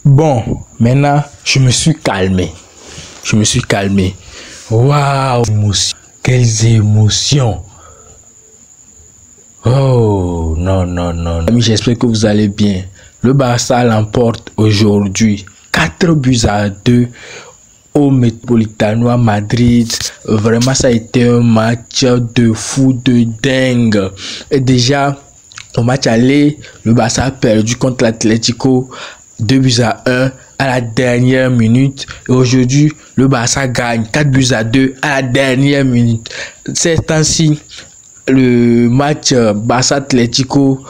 Bon, maintenant, je me suis calmé. Waouh, quelles émotions. Oh, non. Amis, j'espère que vous allez bien. Le Barça l'emporte aujourd'hui 4-2 au Metropolitano à Madrid. Vraiment, ça a été un match de fou, de dingue. Et déjà, au match aller, le Barça a perdu contre l'Atlético 2-1 à la dernière minute. Et aujourd'hui, le Barça gagne 4-2 à la dernière minute. Ces temps-ci, le match Barça-Atlético,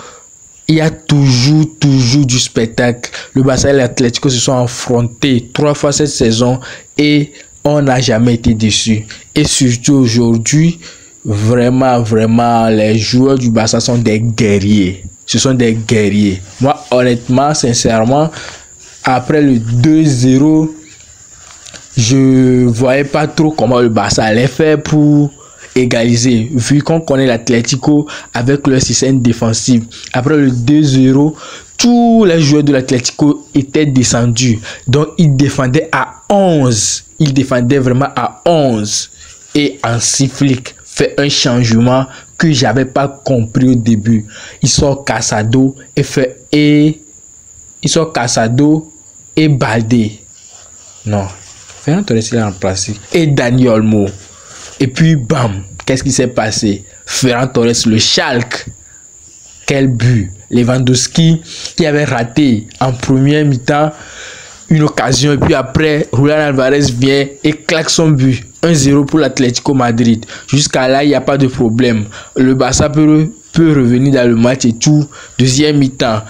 il y a toujours du spectacle. Le Barça et l'Atlético se sont affrontés 3 fois cette saison et on n'a jamais été déçus. Et surtout aujourd'hui, vraiment, les joueurs du Barça sont des guerriers. Ce sont des guerriers. Moi, honnêtement, sincèrement, après le 2-0, je voyais pas trop comment le Barça allait faire pour égaliser, vu qu'on connaît l'Atlético avec leur système défensif. Après le 2-0, tous les joueurs de l'Atlético étaient descendus. Donc, ils défendaient à 11. Ils défendaient vraiment à 11. Et Hansi Flick fait un changement que j'avais pas compris au début. Il sort Casado et Baldé. Non, Ferran Torres l'a remplacé. Et Dani Olmo. Et puis, bam, qu'est-ce qui s'est passé? Ferran Torres, le Schalke. Quel but! Lewandowski qui avait raté en première mi-temps une occasion. Et puis après, Julián Alvarez vient et claque son but. 1-0 pour l'Atlético Madrid. Jusqu'à là, il n'y a pas de problème. Le Barça peut revenir dans le match et tout. Deuxième mi-temps,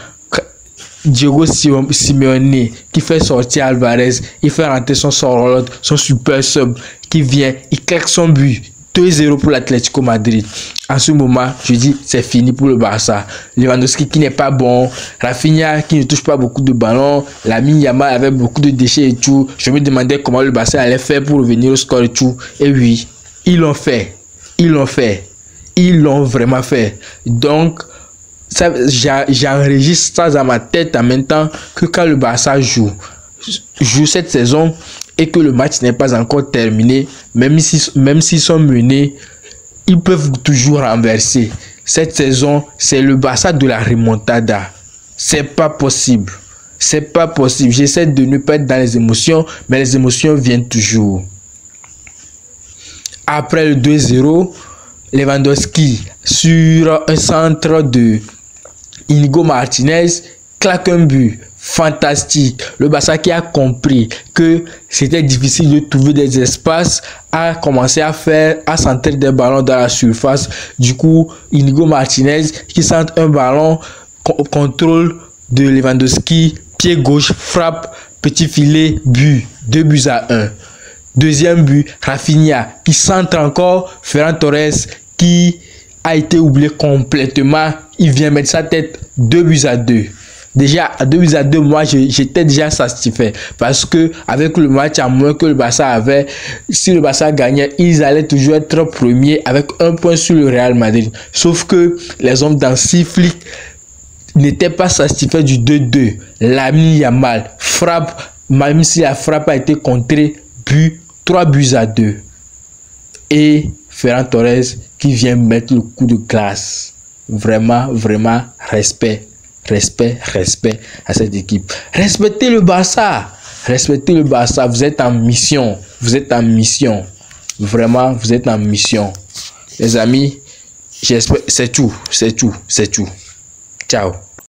Diego Simeone qui fait sortir Alvarez, il fait rentrer son Sorloth, son super sub qui vient, il claque son but. 2-0 pour l'Atlético Madrid. En ce moment, je dis c'est fini pour le Barça. Lewandowski qui n'est pas bon, Rafinha qui ne touche pas beaucoup de ballons, Lamine Yamal avait beaucoup de déchets et tout. Je me demandais comment le Barça allait faire pour revenir au score et tout. Et oui, ils l'ont fait. Ils l'ont vraiment fait. Donc, j'enregistre ça dans ma tête en même temps que quand le Barça joue cette saison et que le match n'est pas encore terminé, même s'ils sont menés, ils peuvent toujours renverser. Cette saison, c'est le Barça de la remontada. C'est pas possible. J'essaie de ne pas être dans les émotions, mais les émotions viennent toujours. Après le 2-0, Lewandowski sur un centre de Inigo Martinez claque un but fantastique. Le Barça qui a compris que c'était difficile de trouver des espaces a commencé à centrer des ballons dans la surface. Du coup, Inigo Martinez qui centre un ballon, contrôle de Lewandowski, pied gauche, frappe, petit filet, but. 2-1. Deuxième but, Rafinha qui centre encore, Ferran Torres qui a été oublié complètement. Il vient mettre sa tête 2-2. Déjà à 2-2, moi j'étais déjà satisfait parce que avec le match en moins que le Barça avait, si le Barça gagnait, ils allaient toujours être premiers avec 1 point sur le Real Madrid. Sauf que les hommes d'Hansi Flick n'étaient pas satisfaits du 2-2. Lamine Yamal frappe, même si la frappe a été contrée, but 3-2. Et Ferran Torres qui vient mettre le coup de classe. Vraiment, respect à cette équipe. Respectez le Barça. Vous êtes en mission. Vraiment, vous êtes en mission. Les amis, j'espère, c'est tout. Ciao.